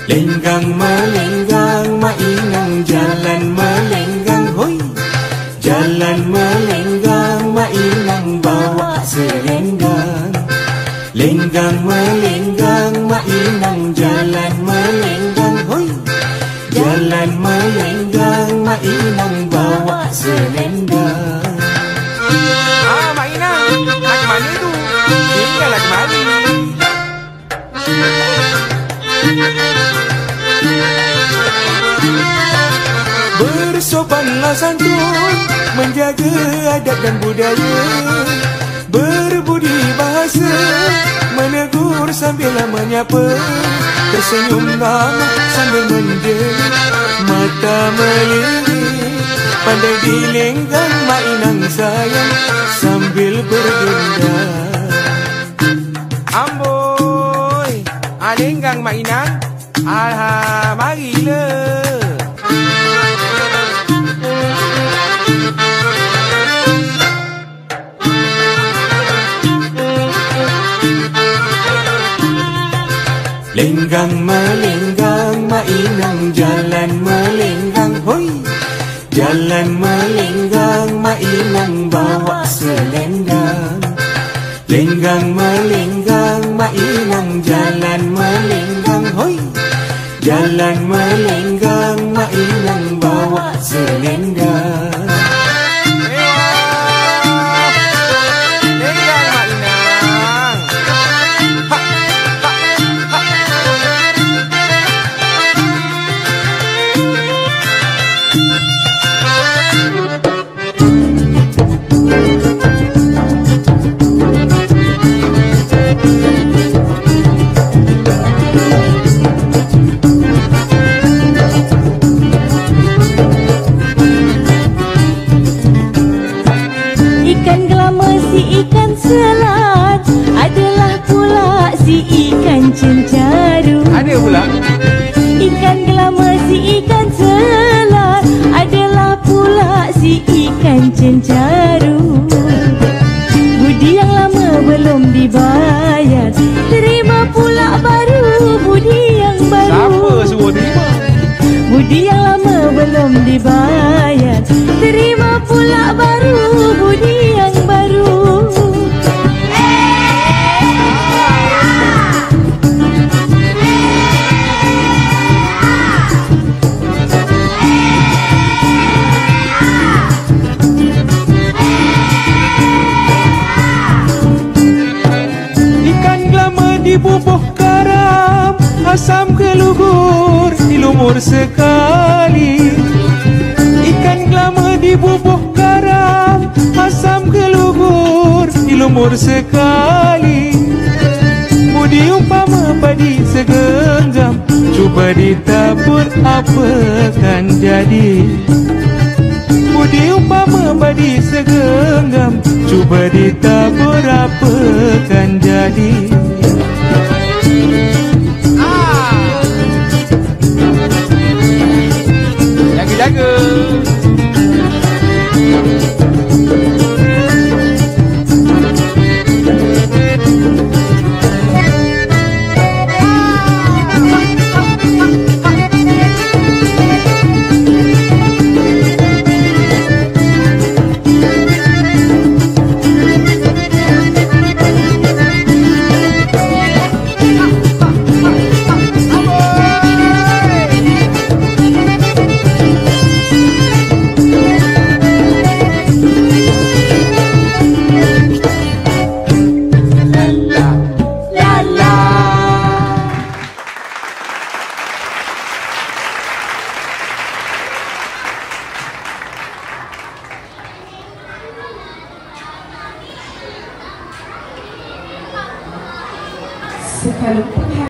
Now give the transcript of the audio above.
Lenggang melenggang mainang jalan melenggang hoi. Jalan melenggang mainang bawa selenggang. Lenggang melenggang mainang jalan melenggang hoi. Jalan melenggang mainang bawa selenggang. Mak Inang, nak mana tu? Tinggallah kemari. Bersopanlah santun, menjaga adat dan budaya. Berbudi bahasa, menegur sambil menyapa. Tersenyumlah sambil menjerit, mata melirik. Pandai dilenggang Mak Inang sayang sambil berdendang. Amboi, lenggang Mak Inang. Alha, marilah. Lenggang melenggang Mak Inang jalan melenggang hoi. Jalan melenggang Mak Inang bawa selenggang. Lenggang melenggang Mak Inang jalan melenggang hoi. Jalan melenggang Mak Inang bawa selenggang. Ikan selat adalah pula si ikan cencaru. Ada pula. Ikan gelama si ikan selat adalah pula si ikan cencaru. Budi yang lama belum dibayar, terima pula baru budi yang baru. Siapa suruh terima? Budi yang lama belum dibayar, terima pula baru budi yang baru. Dibubuh garam, asam kelugur, dilumur sekali. Ikan gelama dibubuh garam, asam kelugur, dilumur sekali. Budi umpama padi segenggam, cuba ditabur apa kan jadi. Budi umpama padi segenggam, cuba ditabur apa kan jadi. Jaga-jaga. Sekalipun